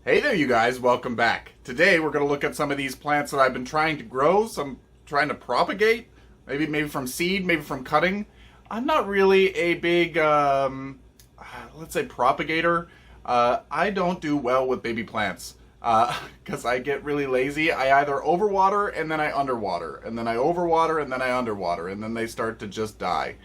Hey there, you guys. Welcome back. Today we're going to look at some of these plants that I've been trying to grow, some trying to propagate, maybe from seed, maybe from cutting. I'm not really a big, let's say, propagator. I don't do well with baby plants because I get really lazy. I either overwater and then I underwater, and then I overwater and then I underwater, and then they start to just die.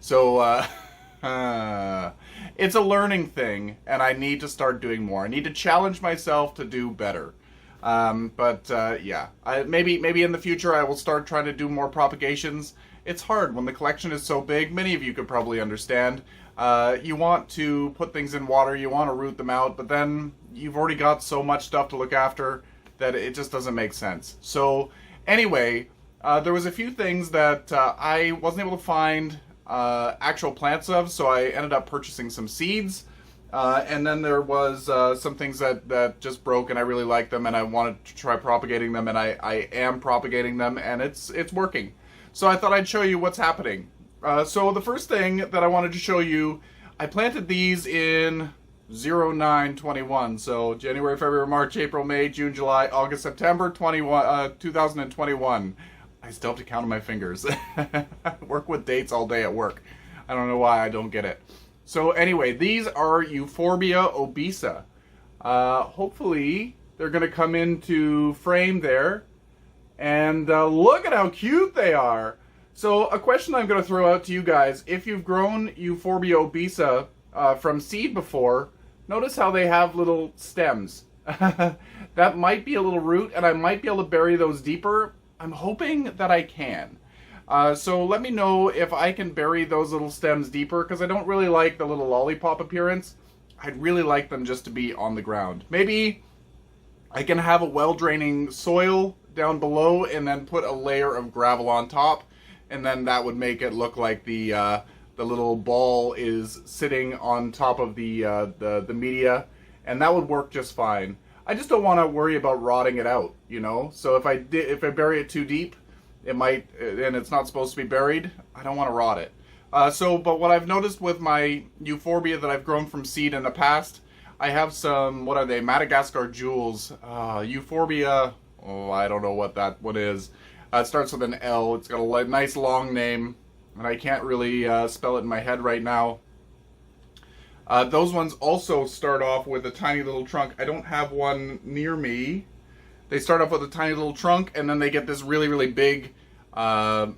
So, it's a learning thing, and I need to start doing more. I need to challenge myself to do better. Yeah, maybe in the future I will start trying to do more propagations. It's hard when the collection is so big. Many of you could probably understand. You want to put things in water, you want to root them out, but then you've already got so much stuff to look after that it just doesn't make sense. So anyway, there was a few things that I wasn't able to find actual plants of, so I ended up purchasing some seeds, and then there was some things that just broke, and I really liked them, and I wanted to try propagating them, and I am propagating them, and it's working. So I thought I'd show you what's happening. So the first thing that I wanted to show you, I planted these in 0921, so January, February, March, April, May, June, July, August, September 2021. I still have to count on my fingers. I work with dates all day at work. I don't know why I don't get it. So anyway, these are Euphorbia Obisa. Hopefully they're going to come into frame there. And look at how cute they are. So a question I'm going to throw out to you guys. If you've grown Euphorbia Obisa from seed before, notice how they have little stems. That might be a little root, and I might be able to bury those deeper. I'm hoping that I can. So let me know if I can bury those little stems deeper, because I don't really like the little lollipop appearance. I'd really like them just to be on the ground. Maybe I can have a well-draining soil down below and then put a layer of gravel on top, and then that would make it look like the little ball is sitting on top of the media, and that would work just fine. I just don't want to worry about rotting it out, you know? So if I bury it too deep, it might, and it's not supposed to be buried, I don't want to rot it. But what I've noticed with my Euphorbia that I've grown from seed in the past, I have some, what are they, Madagascar jewels. Euphorbia, I don't know what that one is. It starts with an L, it's got a nice long name, and I can't really spell it in my head right now. Those ones also start off with a tiny little trunk. I don't have one near me. They start off with a tiny little trunk, and then they get this really, really big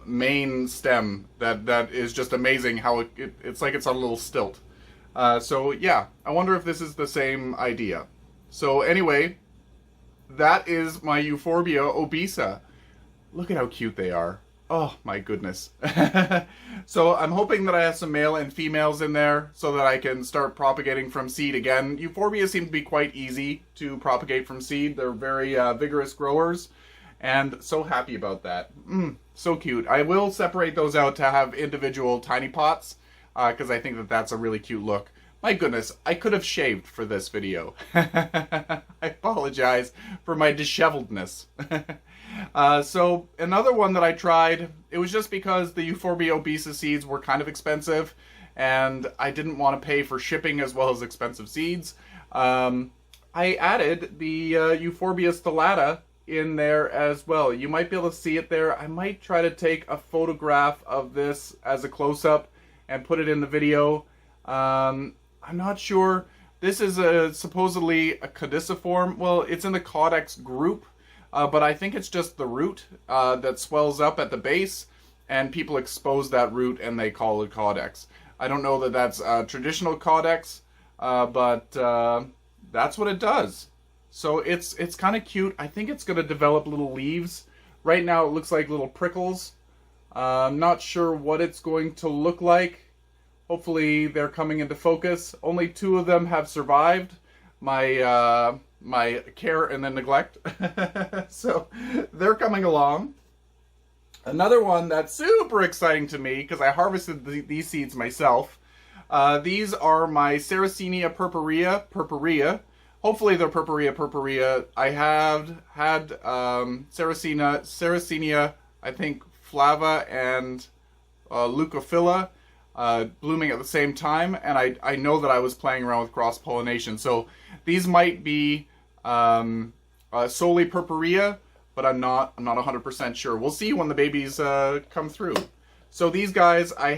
main stem that is just amazing how it's like it's on a little stilt. So yeah, I wonder if this is the same idea. So anyway, that is my Euphorbia Obisa. Look at how cute they are. Oh my goodness. So I'm hoping that I have some male and females in there so that I can start propagating from seed again. Euphorbia seem to be quite easy to propagate from seed. They're very vigorous growers, and so happy about that. So cute. I will separate those out to have individual tiny pots because I think that that's a really cute look. My goodness, I could have shaved for this video. I apologize for my disheveledness. So another one that I tried, it was just because the Euphorbia Obisa seeds were kind of expensive, and I didn't want to pay for shipping as well as expensive seeds. I added the Euphorbia stolata in there as well. You might be able to see it there. I might try to take a photograph of this as a close-up and put it in the video. I'm not sure. This is supposedly a caudiciform. Well, it's in the caudex group. But I think it's just the root that swells up at the base, and people expose that root and they call it caudex. I don't know that that's traditional caudex, but that's what it does. So it's kind of cute. I think it's going to develop little leaves. Right now it looks like little prickles. I'm not sure what it's going to look like. Hopefully they're coming into focus. Only 2 of them have survived my care and then neglect. So they're coming along. Another one that's super exciting to me, because I harvested these seeds myself. These are my Saracenia purpurea. Hopefully they're purpurea. I have had Saracenia, I think flava and leucophila blooming at the same time, and I know that I was playing around with cross-pollination. So these might be solely purpurea, but I'm not 100% sure. We'll see when the babies come through. So these guys, I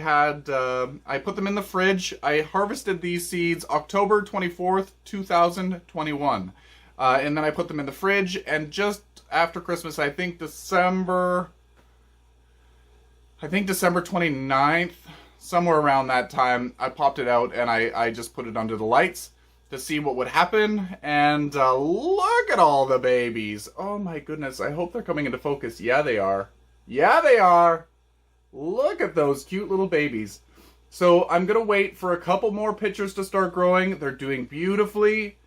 put them in the fridge. I harvested these seeds October 24th, 2021. And then I put them in the fridge, and just after Christmas, I think December 29th, somewhere around that time, I popped it out and I just put it under the lights to see what would happen. And look at all the babies. Oh my goodness, I hope they're coming into focus. Yeah, they are. Yeah, they are. Look at those cute little babies. So I'm going to wait for a couple more pictures to start growing. They're doing beautifully.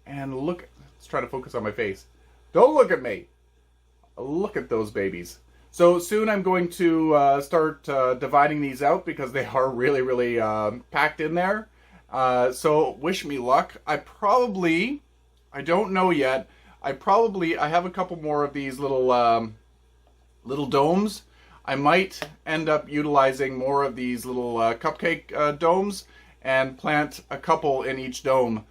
And look, let's try to focus on my face. Don't look at me. Look at those babies. So soon I'm going to start dividing these out because they are really, really packed in there. So wish me luck. I don't know yet. I have a couple more of these little domes. I might end up utilizing more of these little cupcake domes and plant a couple in each dome,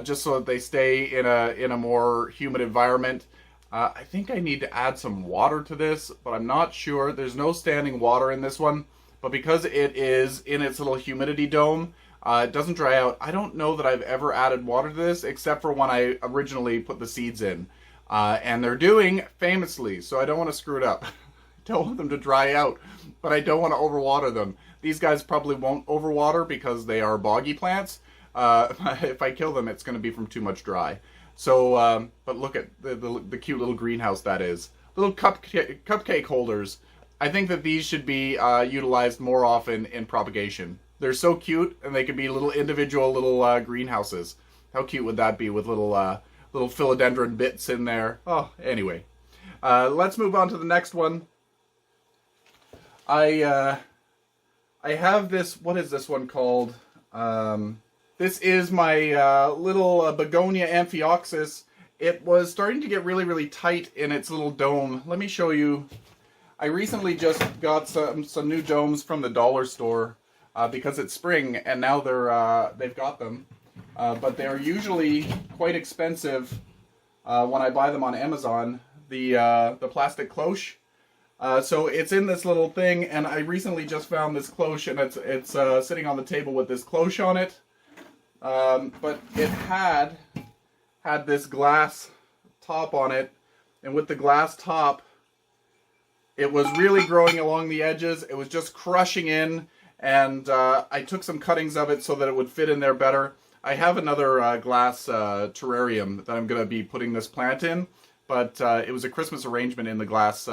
just so that they stay in a more humid environment. I think I need to add some water to this, but I'm not sure. There's no standing water in this one, but because it is in its little humidity dome, it doesn't dry out. I don't know that I've ever added water to this, except for when I originally put the seeds in. And they're doing famously, so I don't want to screw it up. Don't want them to dry out, but I don't want to overwater them. These guys probably won't overwater because they are boggy plants. If I kill them, it's going to be from too much dry. So, but look at the cute little greenhouse that is. Little cupcake holders. I think that these should be utilized more often in propagation. They're so cute, and they can be little individual little greenhouses. How cute would that be with little philodendron bits in there? Oh, anyway. Let's move on to the next one. I have this, what is this one called? This is my little begonia amphioxus. It was starting to get really, really tight in its little dome. Let me show you. I recently just got some new domes from the dollar store because it's spring, and now they've got them. But they're usually quite expensive when I buy them on Amazon. The plastic cloche. So it's in this little thing, and I recently just found this cloche, and it's sitting on the table with this cloche on it. But it had this glass top on it, and with the glass top, it was really growing along the edges. It was just crushing in, and I took some cuttings of it so that it would fit in there better. I have another glass terrarium that I'm going to be putting this plant in, but it was a Christmas arrangement in the glass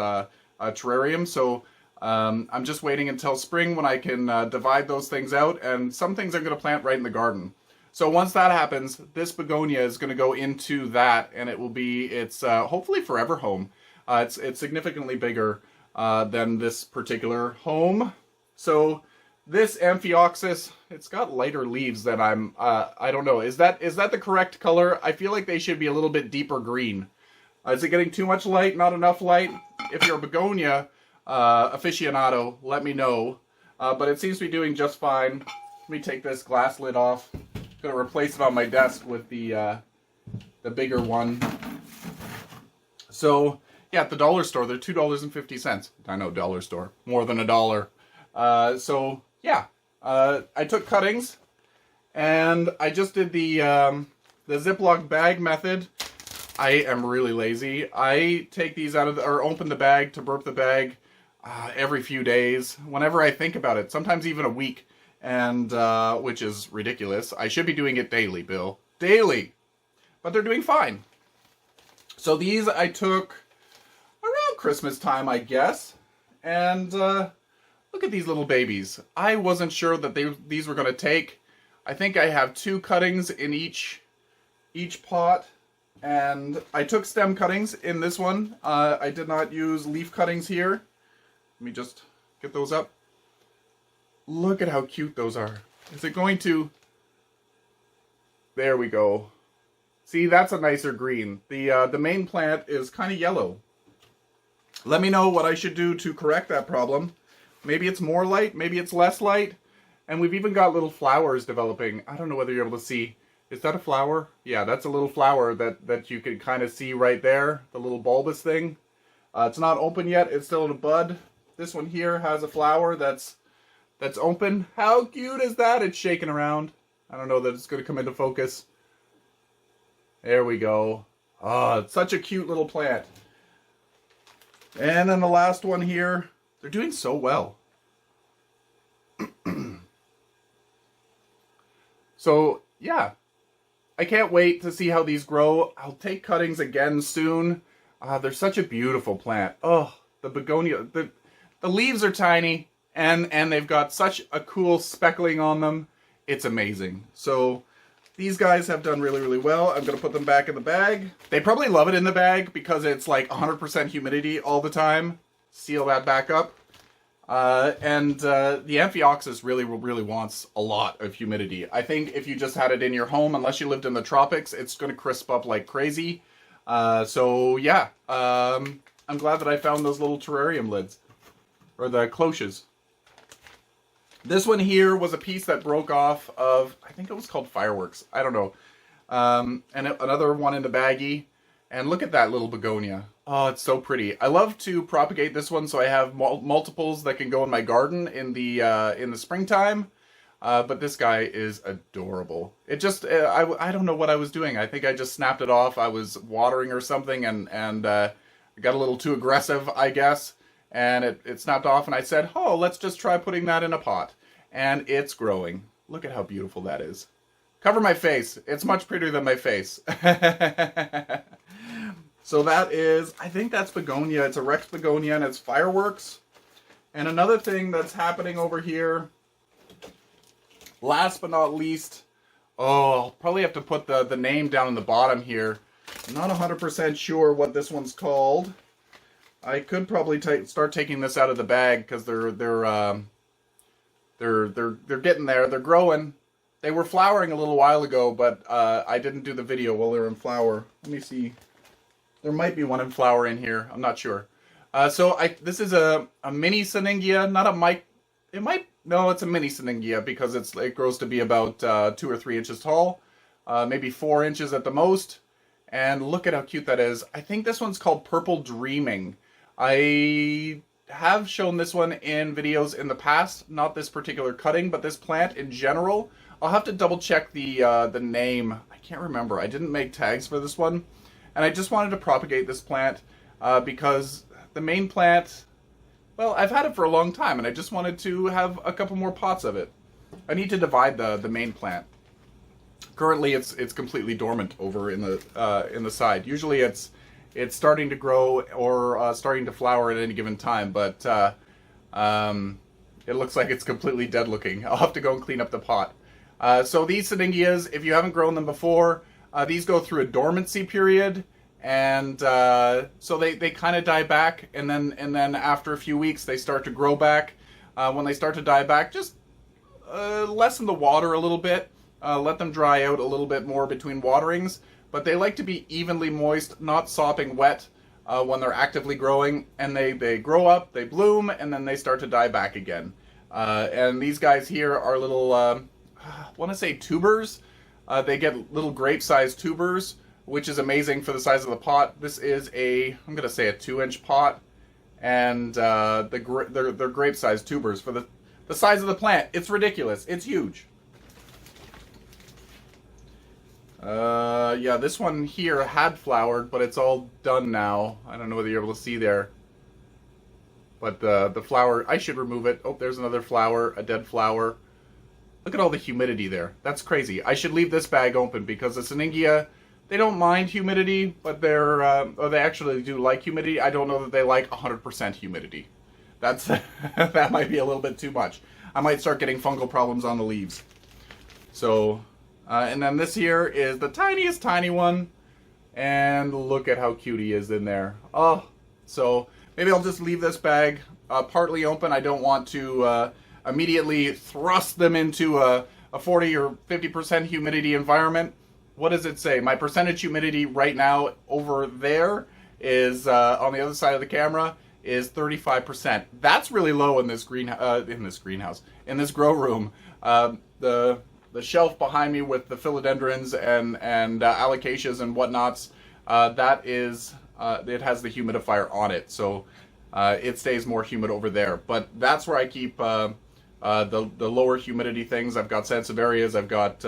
terrarium, so I'm just waiting until spring when I can divide those things out, and some things I'm going to plant right in the garden. So once that happens, this begonia is going to go into that, and it will be its hopefully forever home. It's significantly bigger than this particular home. So this amphioxus, it's got lighter leaves than I don't know. Is that the correct color? I feel like they should be a little bit deeper green. Is it getting too much light? Not enough light? If you're a begonia aficionado, let me know. But it seems to be doing just fine. Let me take this glass lid off. I'm going to replace it on my desk with the bigger one. So, yeah, at the dollar store, they're $2.50. I know, dollar store. More than $1. So, yeah. I took cuttings, and I just did the Ziploc bag method. I am really lazy. I take these out of or open the bag to burp the bag every few days, whenever I think about it. Sometimes even a week, and which is ridiculous. I should be doing it daily, Bill. Daily. But they're doing fine. So these I took around Christmas time, I guess. And look at these little babies. I wasn't sure that these were going to take. I think I have 2 cuttings in each pot. And I took stem cuttings in this one. I did not use leaf cuttings here. Let me just get those up. Look at how cute those are. Is it going to... There we go. See, that's a nicer green. The main plant is kind of yellow. Let me know what I should do to correct that problem. Maybe it's more light, maybe it's less light. And we've even got little flowers developing. I don't know whether you're able to see. Is that a flower? Yeah, that's a little flower that you can kind of see right there. The little bulbous thing. It's not open yet. It's still in a bud. This one here has a flower that's open. How cute is that? It's shaking around. I don't know that it's going to come into focus. There we go. Oh, it's such a cute little plant. And then the last one here. They're doing so well. So, yeah. I can't wait to see how these grow. I'll take cuttings again soon. They're such a beautiful plant. Oh, the begonia. The leaves are tiny, and they've got such a cool speckling on them. It's amazing. So these guys have done really, really well. I'm going to put them back in the bag. They probably love it in the bag because it's like 100% humidity all the time. Seal that back up. The Amphioxus really wants a lot of humidity. I think if you just had it in your home, unless you lived in the tropics, it's going to crisp up like crazy. So yeah, I'm glad that I found those little terrarium lids. Or the cloches. This one here was a piece that broke off of, I think it was called Fireworks. I don't know. And another one in the baggie. And look at that little begonia. Oh, it's so pretty. I love to propagate this one so I have multiples that can go in my garden in the springtime. But this guy is adorable. It just, I don't know what I was doing. I think I just snapped it off. I was watering or something and got a little too aggressive, I guess. And it snapped off and I said, oh, let's just try putting that in a pot. And it's growing. Look at how beautiful that is. Cover my face. It's much prettier than my face. So that is, I think that's begonia. It's a Rex begonia and it's Fireworks. And another thing that's happening over here, last but not least, oh, I'll probably have to put the name down in the bottom here. I'm not 100% sure what this one's called. I could probably start taking this out of the bag because they're getting there. They're growing. They were flowering a little while ago, but I didn't do the video while they were in flower. Let me see. There might be one in flower in here. I'm not sure. This is a mini Syningia, not a mic. No, it's a mini Syningia because it grows to be about 2 or 3 inches tall, maybe 4 inches at the most. And look at how cute that is. I think this one's called Purple Dreaming. I have shown this one in videos in the past, not this particular cutting, but this plant in general. I'll have to double check the name. I can't remember. I didn't make tags for this one. And I just wanted to propagate this plant because the main plant, well, I've had it for a long time and I just wanted to have a couple more pots of it. I need to divide the main plant. Currently it's completely dormant over in the side. Usually it's starting to grow or starting to flower at any given time, but it looks like it's completely dead looking. I'll have to go and clean up the pot. So these Syningias, if you haven't grown them before, these go through a dormancy period, and so they kind of die back, and then after a few weeks they start to grow back. When they start to die back, just lessen the water a little bit, let them dry out a little bit more between waterings, but they like to be evenly moist, not sopping wet when they're actively growing, and they grow up, they bloom, and then they start to die back again. And these guys here are little, I want to say tubers. They get little grape-sized tubers, which is amazing for the size of the pot. This is I'm going to say a 2-inch pot, and they're grape-sized tubers for the size of the plant. It's ridiculous. It's huge. Yeah, this one here had flowered, but it's all done now. I don't know whether you're able to see there. But the flower, I should remove it. Oh, there's another flower, a dead flower. Look at all the humidity there. That's crazy. I should leave this bag open because the Syningia, they don't mind humidity, but they actually do like humidity. I don't know that they like 100% humidity. That's that might be a little bit too much. I might start getting fungal problems on the leaves. So, and then this here is the tiniest tiny one, and look at how cute he is in there. Oh, so maybe I'll just leave this bag partly open. I don't want to immediately thrust them into a 40 or 50% humidity environment. What does it say? My percentage humidity right now over there is on the other side of the camera is 35%. That's really low in this greenhouse, in this grow room. the shelf behind me with the philodendrons and alocasias and whatnots, that is it has the humidifier on it, so it stays more humid over there. But that's where I keep the lower humidity things. I've got sansevieras, I've got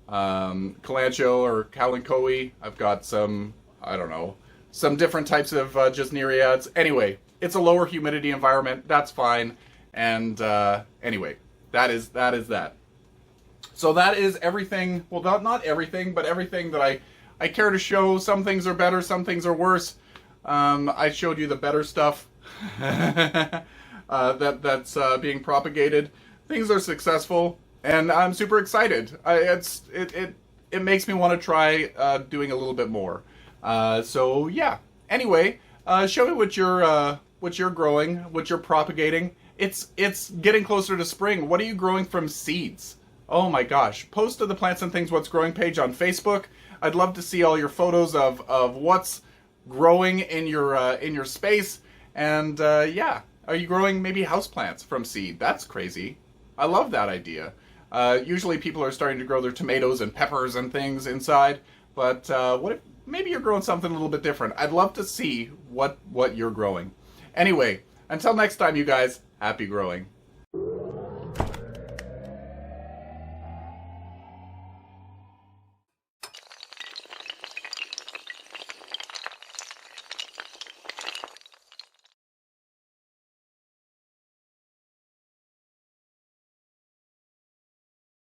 kalanchoe or kalanchoe, I've got some, I don't know, some different types of gesneriads. Anyway, it's a lower humidity environment. That's fine. And anyway, that is that. So that is everything. Well, not everything, but everything that I care to show. Some things are better, some things are worse. I showed you the better stuff that's being propagated. Things are successful, and I'm super excited. It makes me want to try doing a little bit more. So yeah. Anyway, show me what you're growing, what you're propagating. It's getting closer to spring. What are you growing from seeds? Oh my gosh. Post to the Plants and Things What's Growing page on Facebook. I'd love to see all your photos of what's growing in your space. And yeah, are you growing maybe houseplants from seed? That's crazy. I love that idea. Usually people are starting to grow their tomatoes and peppers and things inside, but what if maybe you're growing something a little bit different? I'd love to see what you're growing. Anyway, until next time, you guys, happy growing.